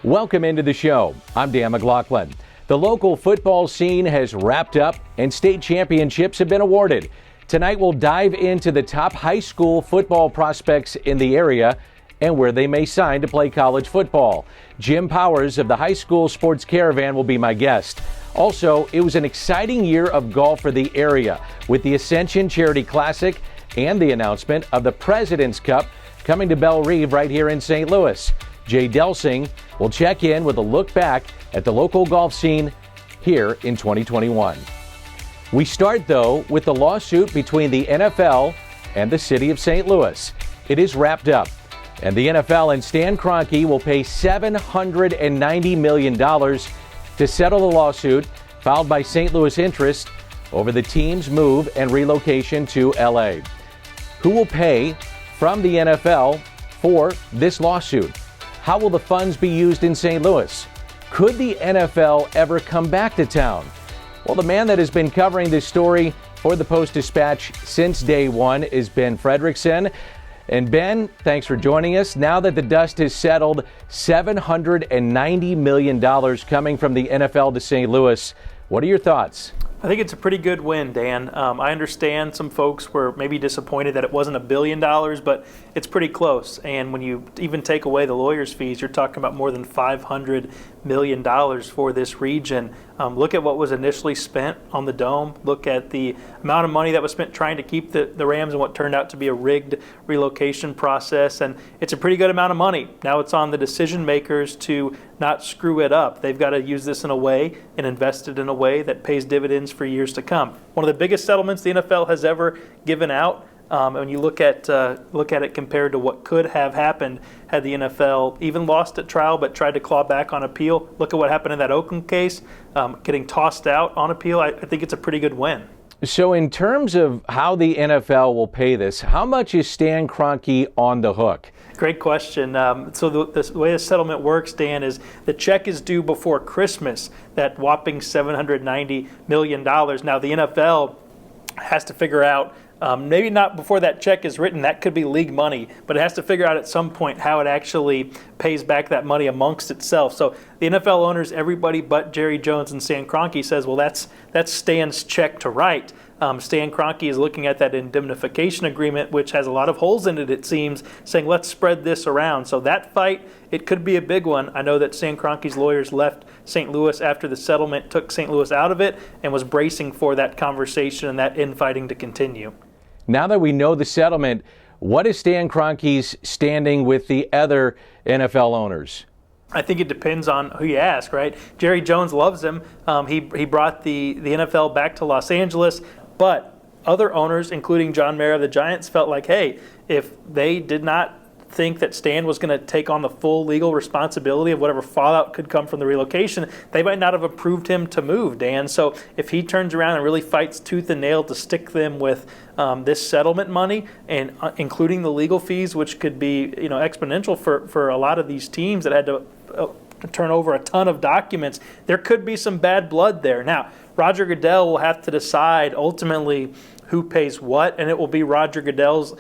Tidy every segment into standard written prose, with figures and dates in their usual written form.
Welcome into the show. I'm Dan McLaughlin. The local football scene has wrapped up and state championships have been awarded. Tonight we'll dive into the top high school football prospects in the area and where they may sign to play college football. Jim Powers of the High School Sports Caravan will be my guest. Also, it was an exciting year of golf for the area with the Ascension Charity Classic and the announcement of the President's Cup coming to Belle Reve right here in St. Louis. Jay Delsing will check in with a look back at the local golf scene here in 2021. We start, though, with the lawsuit between the NFL and the city of St. Louis. It is wrapped up, and the NFL and Stan Kroenke will pay $790 million to settle the lawsuit filed by St. Louis interests over the team's move and relocation to LA. Who will pay from the NFL for this lawsuit? How will the funds be used in St. Louis? Could the NFL ever come back to town? Well, the man that has been covering this story for the Post-Dispatch since day one is Ben Frederickson. And Ben, thanks for joining us. Now that the dust has settled, $790 million coming from the NFL to St. Louis. What are your thoughts? I think it's a pretty good win, Dan. I understand some folks were maybe disappointed that it wasn't $1 billion, but it's pretty close. And when you even take away the lawyers' fees, you're talking about more than $500 million for this region. Look at what was initially spent on the Dome. Look at the amount of money that was spent trying to keep the Rams and what turned out to be a rigged relocation process. And it's a pretty good amount of money. Now it's on the decision makers to not screw it up. They've got to use this in a way and invest it in a way that pays dividends for years to come. One of the biggest settlements the NFL has ever given out. When you look at it compared to what could have happened had the NFL even lost at trial but tried to claw back on appeal. Look at what happened in that Oakland case, getting tossed out on appeal. I think it's a pretty good win. So in terms of how the NFL will pay this, how much is Stan Kroenke on the hook? Great question. So the way the settlement works, Dan, is the check is due before Christmas, that whopping $790 million. Now the NFL has to figure out, maybe not before that check is written, that could be league money, but it has to figure out at some point how it actually pays back that money amongst itself. So the NFL owners, everybody but Jerry Jones and Stan Kroenke says, well, that's Stan's check to write. Stan Kroenke is looking at that indemnification agreement, which has a lot of holes in it, it seems, saying let's spread this around. So that fight, it could be a big one. I know that Stan Kroenke's lawyers left St. Louis after the settlement took St. Louis out of it and was bracing for that conversation and that infighting to continue. Now that we know the settlement, what is Stan Kroenke's standing with the other NFL owners? I think it depends on who you ask, right? Jerry Jones loves him. He brought the NFL back to Los Angeles, but other owners, including John Mara of the Giants, felt like, hey, if they did not think that Stan was going to take on the full legal responsibility of whatever fallout could come from the relocation, they might not have approved him to move, Dan. So if he turns around and really fights tooth and nail to stick them with this settlement money, and including the legal fees, which could be exponential for a lot of these teams that had to turn over a ton of documents, there could be some bad blood there. Now, Roger Goodell will have to decide ultimately who pays what, and it will be Roger Goodell's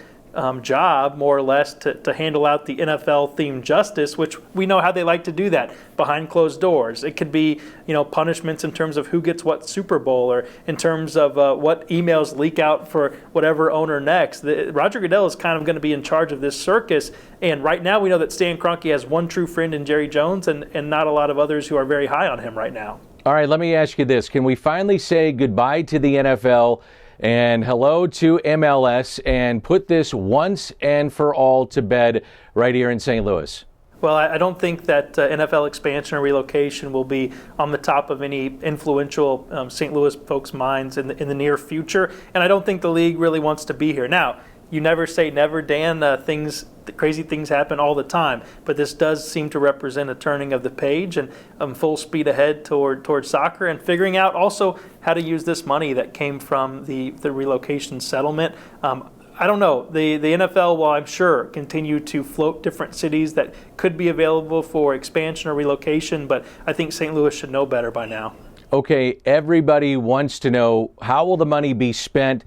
job, more or less, to handle out the NFL-themed justice, which we know how they like to do that, behind closed doors. It could be, punishments in terms of who gets what Super Bowl, or in terms of what emails leak out for whatever owner next. Roger Goodell is kind of going to be in charge of this circus, and right now we know that Stan Kroenke has one true friend in Jerry Jones and not a lot of others who are very high on him right now. All right, let me ask you this. Can we finally say goodbye to the NFL and hello to MLS and put this once and for all to bed right here in St. Louis? Well, I don't think that NFL expansion or relocation will be on the top of any influential St. Louis folks' minds in the near future, and I don't think the league really wants to be here. Now, you never say never, Dan. Crazy things happen all the time, but this does seem to represent a turning of the page and full speed ahead toward soccer and figuring out also how to use this money that came from the relocation settlement. I don't know. The NFL will, I'm sure, continue to float different cities that could be available for expansion or relocation, but I think St. Louis should know better by now. Okay, everybody wants to know, how will the money be spent?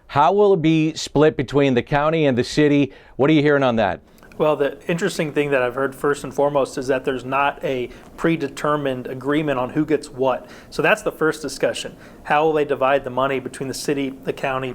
How will it be split between the county and the city? What are you hearing on that? Well, the interesting thing that I've heard first and foremost is that there's not a predetermined agreement on who gets what. So that's the first discussion. How will they divide the money between the city, the county,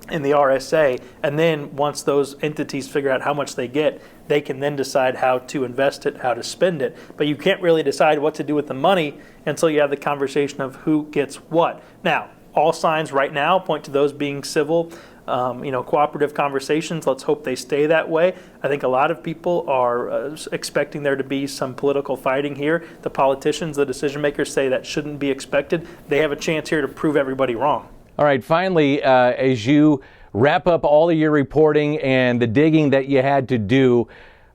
and the RSA? And then once those entities figure out how much they get, they can then decide how to invest it, how to spend it. But you can't really decide what to do with the money until you have the conversation of who gets what. Now, all signs right now point to those being civil, cooperative conversations. Let's hope they stay that way. I think a lot of people are expecting there to be some political fighting here. The politicians, the decision makers say that shouldn't be expected. They have a chance here to prove everybody wrong. All right, finally, as you wrap up all of your reporting and the digging that you had to do,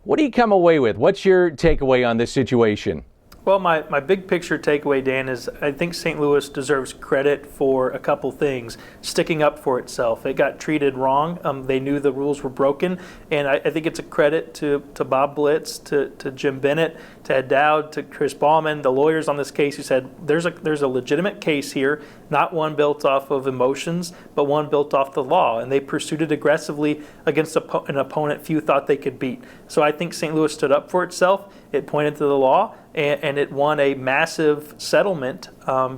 what do you come away with? What's your takeaway on this situation? Well, my big picture takeaway, Dan, is I think St. Louis deserves credit for a couple things. Sticking up for itself. It got treated wrong. They knew the rules were broken. And I think it's a credit to Bob Blitz, to Jim Bennett, to Ed Dowd, to Chris Ballman, the lawyers on this case who said there's a legitimate case here, not one built off of emotions, but one built off the law. And they pursued it aggressively against an opponent few thought they could beat. So I think St. Louis stood up for itself. It pointed to the law, and it won a massive settlement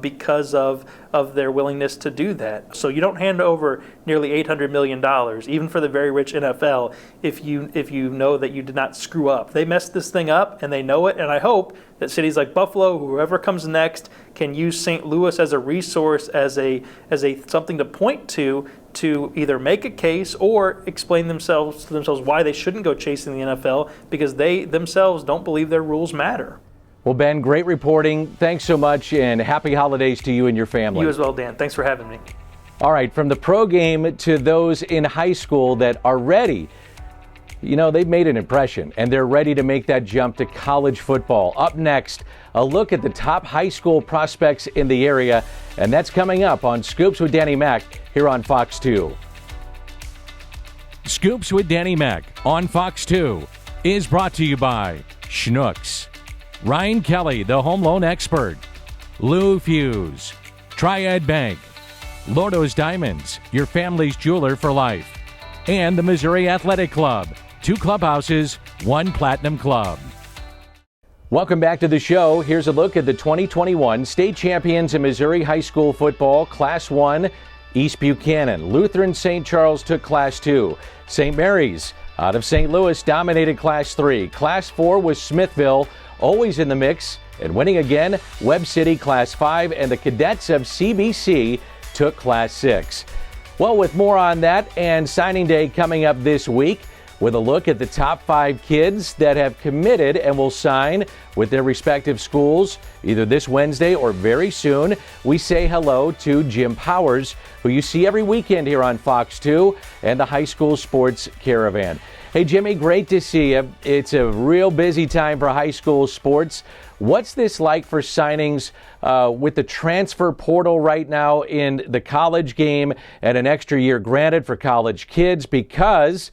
because of their willingness to do that. So you don't hand over nearly $800 million, even for the very rich NFL, if you know that you did not screw up. They messed this thing up, and they know it, and I hope that cities like Buffalo, whoever comes next, can use St. Louis as a resource, as a something to point to either make a case or explain to themselves why they shouldn't go chasing the NFL, because they themselves don't believe their rules matter. Well, Ben, great reporting. Thanks so much, and happy holidays to you and your family. You as well, Dan. Thanks for having me. All right, from the pro game to those in high school that are ready. They've made an impression, and they're ready to make that jump to college football. Up next, a look at the top high school prospects in the area, and that's coming up on Scoops with Danny Mac here on Fox 2. Scoops with Danny Mac on Fox 2 is brought to you by Schnucks, Ryan Kelly, the home loan expert, Lou Fuse, Triad Bank, Lordo's Diamonds, your family's jeweler for life, and the Missouri Athletic Club. 2 clubhouses, 1 platinum club. Welcome back to the show. Here's a look at the 2021 state champions in Missouri high school football. Class 1, East Buchanan. Lutheran St. Charles took Class 2. St. Mary's out of St. Louis dominated Class 3. Class 4 was Smithville, always in the mix. And winning again, Webb City Class 5, and the cadets of CBC took Class 6. Well, with more on that and signing day coming up this week, with a look at the top 5 kids that have committed and will sign with their respective schools either this Wednesday or very soon, we say hello to Jim Powers, who you see every weekend here on Fox 2 and the High School Sports Caravan. Hey, Jimmy, great to see you. It's a real busy time for high school sports. What's this like for signings with the transfer portal right now in the college game, and an extra year granted for college kids because,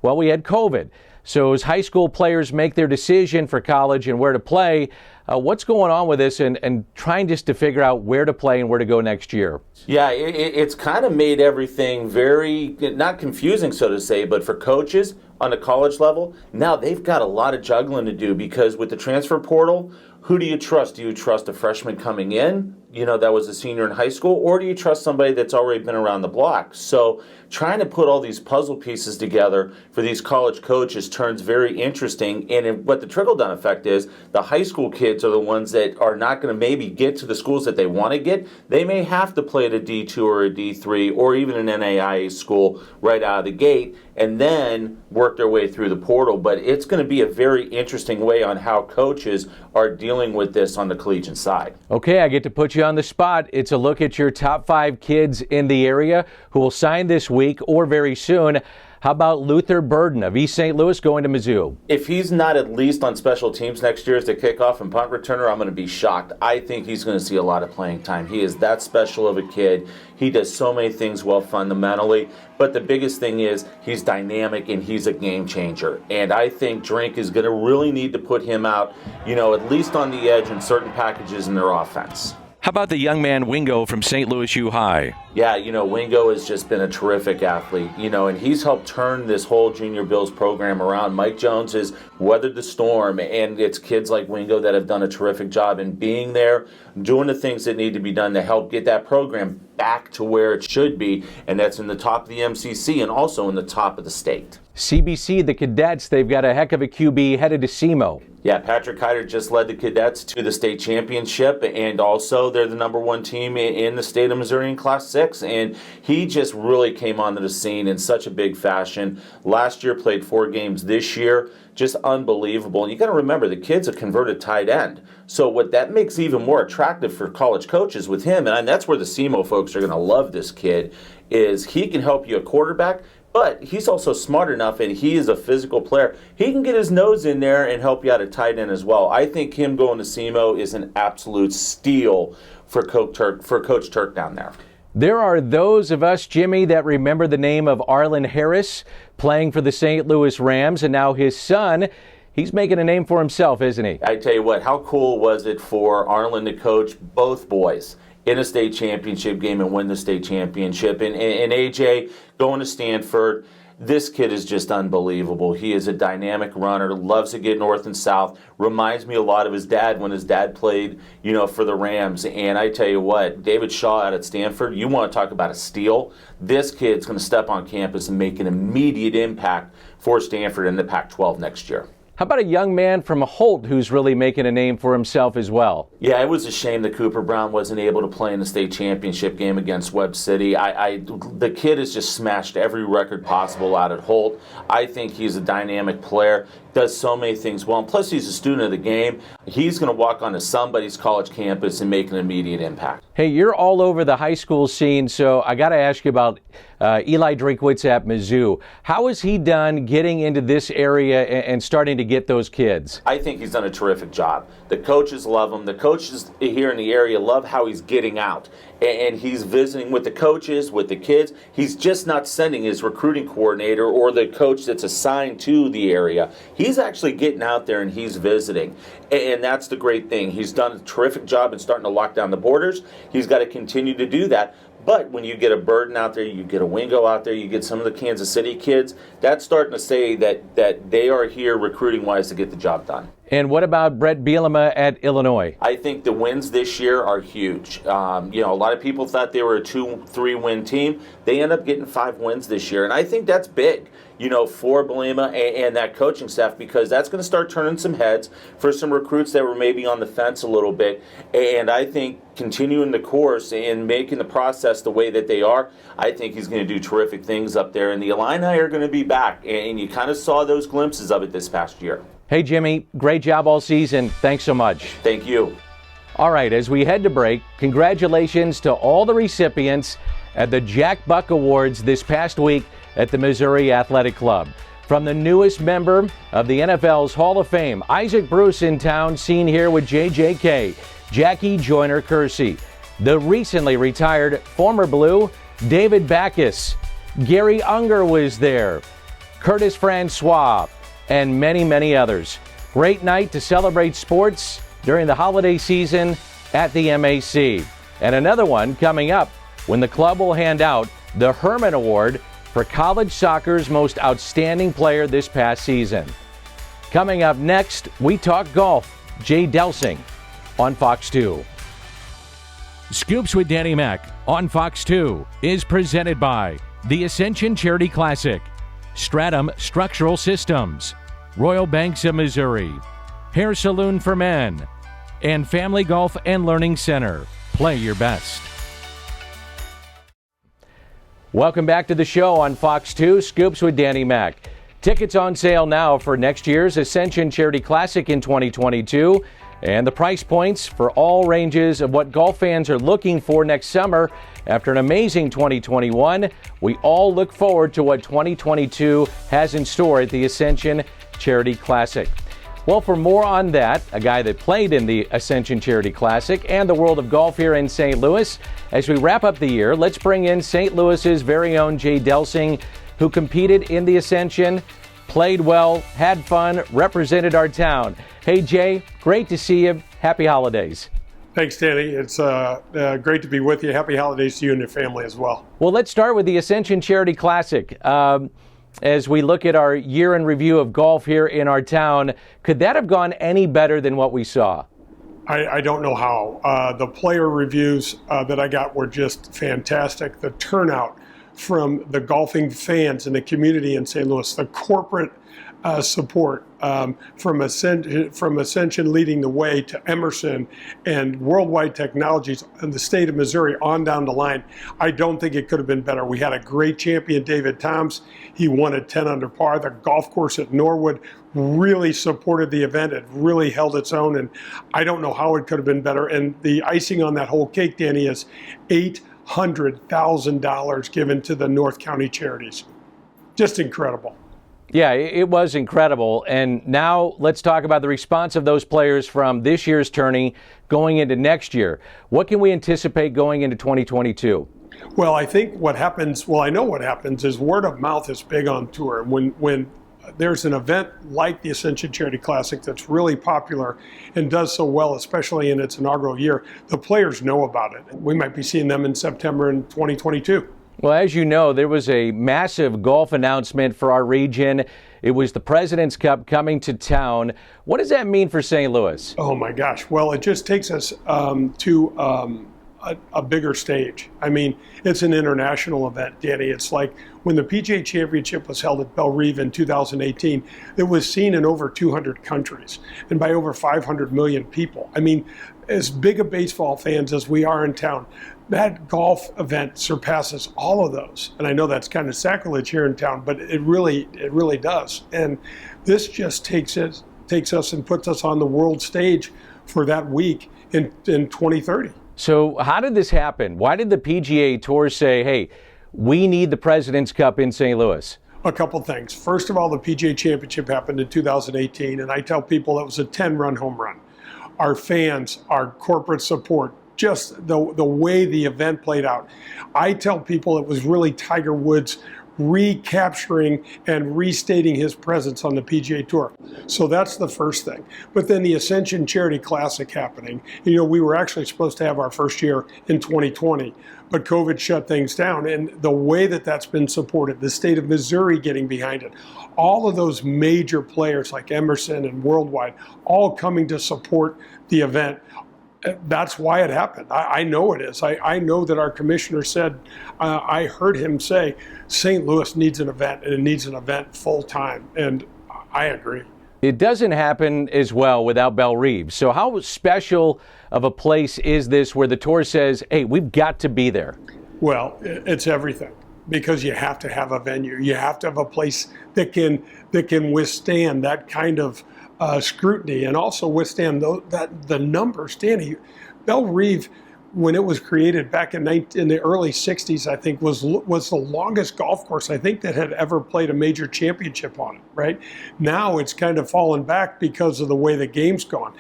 well, we had COVID. So as high school players make their decision for college and where to play, what's going on with this and trying just to figure out where to play and where to go next year? Yeah, it's kind of made everything very, not confusing, so to say, but for coaches on the college level, now they've got a lot of juggling to do, because with the transfer portal, who do you trust? Do you trust a freshman coming in, that was a senior in high school, or do you trust somebody that's already been around the block? So trying to put all these puzzle pieces together for these college coaches turns very interesting. And what the trickle-down effect is, the high school kids are the ones that are not going to maybe get to the schools that they want to get. They may have to play at a D2 or a D3 or even an NAIA school right out of the gate and then work their way through the portal. But it's going to be a very interesting way on how coaches are dealing with this on the collegiate side. Okay, I get to put you on the spot. It's a look at your top 5 kids in the area who will sign this week or very soon. How about Luther Burden of East St. Louis going to Mizzou? If he's not at least on special teams next year as the kickoff and punt returner, I'm going to be shocked. I think he's going to see a lot of playing time. He is that special of a kid. He does so many things well fundamentally, but the biggest thing is he's dynamic and he's a game changer. And I think Drink is going to really need to put him out, at least on the edge in certain packages in their offense. How about the young man Wingo from St. Louis U High? Yeah, Wingo has just been a terrific athlete, and he's helped turn this whole Junior Bills program around. Mike Jones has weathered the storm, and it's kids like Wingo that have done a terrific job in being there, doing the things that need to be done to help get that program back to where it should be, and that's in the top of the MCC and also in the top of the state. CBC, the Cadets, they've got a heck of a QB headed to SEMO. Yeah, Patrick Hyder just led the Cadets to the state championship, and also they're the number one team in the state of Missouri in Class 6, and he just really came onto the scene in such a big fashion. Last year played 4 games. This year, just unbelievable. And you got to remember, the kid's a converted tight end. So what that makes even more attractive for college coaches with him, and that's where the SEMO folks are going to love this kid, is he can help you a quarterback, but he's also smart enough, and he is a physical player. He can get his nose in there and help you out at tight end as well. I think him going to SEMO is an absolute steal for Coach Turk down there. There are those of us, Jimmy, that remember the name of Arlen Harris playing for the St. Louis Rams, and now his son, he's making a name for himself, isn't he? I tell you what, how cool was it for Arlen to coach both boys in a state championship game and win the state championship? And AJ going to Stanford, this kid is just unbelievable. He is a dynamic runner, loves to get north and south, reminds me a lot of his dad when his dad played, for the Rams. And I tell you what, David Shaw out at Stanford, you want to talk about a steal? This kid's going to step on campus and make an immediate impact for Stanford in the Pac-12 next year. How about a young man from Holt who's really making a name for himself as well? Yeah, it was a shame that Cooper Brown wasn't able to play in the state championship game against Webb City. The kid has just smashed every record possible out at Holt. I think he's a dynamic player, does so many things well, and plus he's a student of the game. He's going to walk onto somebody's college campus and make an immediate impact. Hey, you're all over the high school scene, so I got to ask you about Eli Drinkwitz at Mizzou. How has he done getting into this area and starting to get those kids? I think he's done a terrific job. The coaches love him. The coaches here in the area love how he's getting out. And he's visiting with the coaches, with the kids. He's just not sending his recruiting coordinator or the coach that's assigned to the area. He's actually getting out there and he's visiting. And that's the great thing. He's done a terrific job in starting to lock down the borders. He's got to continue to do that. But when you get a Burden out there, you get a Wingo out there, you get some of the Kansas City kids, that's starting to say that they are here recruiting-wise to get the job done. And what about Brett Bielema at Illinois? I think the wins this year are huge. A lot of people thought they were a 2-3 win team. They end up getting 5 wins this year, and I think that's big, for Bielema and that coaching staff, because that's going to start turning some heads for some recruits that were maybe on the fence a little bit. And I think continuing the course and making the process the way that they are, I think he's going to do terrific things up there. And the Illini are going to be back, and you kind of saw those glimpses of it this past year. Hey, Jimmy, great job all season. Thanks so much. Thank you. All right, as we head to break, congratulations to all the recipients at the Jack Buck Awards this past week at the Missouri Athletic Club. From the newest member of the NFL's Hall of Fame, Isaac Bruce in town, seen here with JJK, Jackie Joyner-Kersee. The recently retired former Blue, David Backus. Gary Unger was there. Curtis Francois, and many, many others. Great night to celebrate sports during the holiday season at the MAC. And another one coming up when the club will hand out the Herman Award for college soccer's most outstanding player this past season. Coming up next, we talk golf. Jay Delsing on Fox 2. Scoops with Danny Mac on Fox 2 is presented by the Ascension Charity Classic, Stratum Structural Systems, Royal Banks of Missouri, Hair Saloon for Men, and Family Golf and Learning Center. Play your best. Welcome back to the show on Fox 2, Scoops with Danny Mac. Tickets on sale now for next year's Ascension Charity Classic in 2022. And the price points for all ranges of what golf fans are looking for next summer. After an amazing 2021, we all look forward to what 2022 has in store at the Ascension Charity Classic. Well, for more on that, a guy that played in the Ascension Charity Classic and the world of golf here in St. Louis, as we wrap up the year, let's bring in St. Louis's very own Jay Delsing, who competed in the Ascension, played well, had fun, represented our town. Hey, Jay, great to see you. Happy holidays. Thanks, Danny. It's great to be with you. Happy holidays to you and your family as well. Well, let's start with the Ascension Charity Classic. As we look at our year in review of golf here in our town, could that have gone any better than what we saw? I don't know how. The player reviews that I got were just fantastic. The turnout from the golfing fans in the community in St. Louis, the corporate support from Ascension leading the way to Emerson and Worldwide Technologies and the state of Missouri on down the line. I don't think it could have been better. We had a great champion, David Toms. He won at 10 under par. The golf course at Norwood really supported the event. It really held its own, and I don't know how it could have been better. And the icing on that whole cake, Danny, is $800,000 given to the North County charities. Just incredible. Yeah, it was incredible. And now let's talk about the response of those players from this year's tourney going into next year. What can we anticipate going into 2022? Well, I think what happens, I know what happens is word of mouth is big on tour. When there's an event like the Ascension Charity Classic that's really popular and does so well, especially in its inaugural year, the players know about it. We might be seeing them in September in 2022. Well, as you know, there was a massive golf announcement for our region. It was the President's Cup coming to town. What does that mean for St. Louis? Oh, my gosh. Well, it just takes us to a bigger stage. I mean, it's an international event, Danny. It's like when the PGA Championship was held at Belle Reve in 2018, it was seen in over 200 countries and by over 500 million people. I mean, as big a baseball fans as we are in town, that golf event surpasses all of those. And I know that's kind of sacrilege here in town, but it really does. And this just takes us and puts us on the world stage for that week in 2030. So how did this happen? Why did the PGA Tour say, hey, we need the President's Cup in St. Louis? A couple things. First of all, the PGA Championship happened in 2018, and I tell people it was a 10-run home run. Our fans, our corporate support, just the way the event played out. I tell people it was really Tiger Woods recapturing and restating his presence on the PGA Tour. So that's the first thing. But then the Ascension Charity Classic happening. You know, we were actually supposed to have our first year in 2020, but COVID shut things down. And the way that that's been supported, the state of Missouri getting behind it, all of those major players like Emerson and Worldwide, all coming to support the event. That's why it happened. I know it is. I know that our commissioner said, I heard him say, St. Louis needs an event, and it needs an event full time. And I agree. It doesn't happen as well without Belle Reve. So how special of a place is this where the tour says, hey, we've got to be there? Well, it's everything, because you have to have a venue. You have to have a place that can withstand that kind of scrutiny and also withstand the numbers. Danny, Belle Reve, when it was created back in the early 60s, I think was the longest golf course I think that had ever played a major championship on it, right? Now it's kind of fallen back because of the way the game's gone.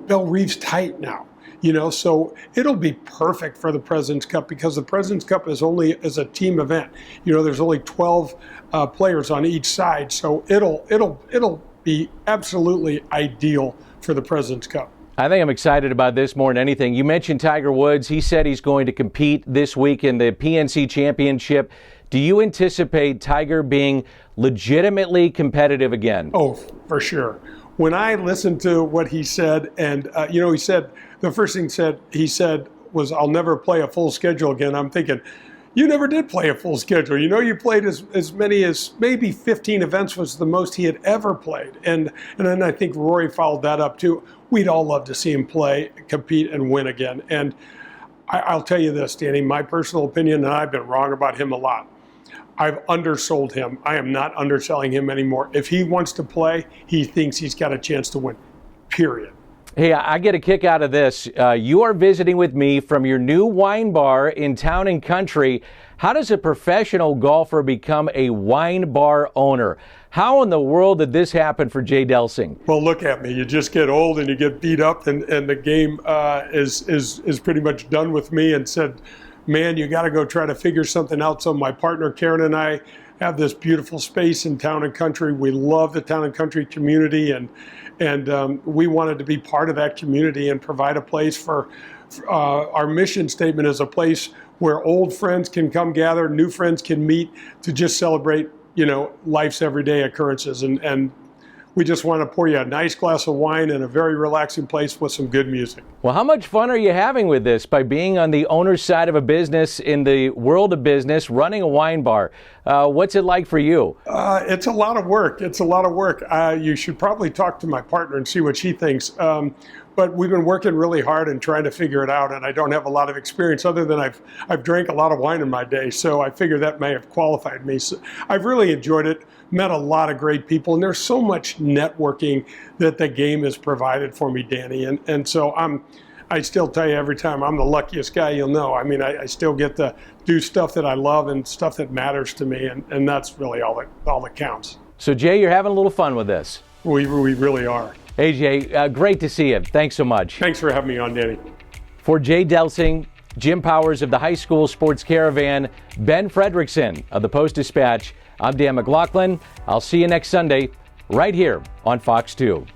Belle Reve's tight now. You know, so it'll be perfect for the President's Cup, because the President's Cup is a team event. You know, there's only 12 players on each side, so it'll be absolutely ideal for the President's Cup. I think I'm excited about this more than anything. You mentioned Tiger Woods. He said he's going to compete this week in the PNC Championship. Do you anticipate Tiger being legitimately competitive again? Oh, for sure. When I listened to what he said, and he said, the first thing he said was, I'll never play a full schedule again. I'm thinking, you never did play a full schedule. You know, you played as many as maybe 15 events was the most he had ever played. And then I think Rory followed that up too. We'd all love to see him play, compete, and win again. And I'll tell you this, Danny, my personal opinion, and I've been wrong about him a lot. I've undersold him. I am not underselling him anymore. If he wants to play, he thinks he's got a chance to win, period. Hey, I get a kick out of this. You are visiting with me from your new wine bar in Town and Country. How does a professional golfer become a wine bar owner? How in the world did this happen for Jay Delsing? Well, look at me. You just get old and you get beat up, and the game is pretty much done with me, and said, man, you got to go try to figure something out. So my partner Karen and I have this beautiful space in Town and Country. We love the Town and Country community, and we wanted to be part of that community and provide a place for our mission statement is a place where old friends can come gather, new friends can meet to just celebrate, life's everyday occurrences. And we just want to pour you a nice glass of wine in a very relaxing place with some good music. Well, how much fun are you having with this by being on the owner's side of a business in the world of business, running a wine bar? What's it like for you? It's a lot of work. You should probably talk to my partner and see what she thinks. But we've been working really hard and trying to figure it out, and I don't have a lot of experience other than I've drank a lot of wine in my day, so I figure that may have qualified me. So I've really enjoyed it, met a lot of great people, and there's so much networking that the game has provided for me, Danny, and so I still tell you every time, I'm the luckiest guy you'll know. I mean, I still get to do stuff that I love and stuff that matters to me, and that's really all that counts. So, Jay, you're having a little fun with this. We really are. Hey, Jay, great to see you. Thanks so much. Thanks for having me on, Danny. For Jay Delsing, Jim Powers of the High School Sports Caravan, Ben Frederickson of the Post-Dispatch, I'm Dan McLaughlin. I'll see you next Sunday right here on Fox 2.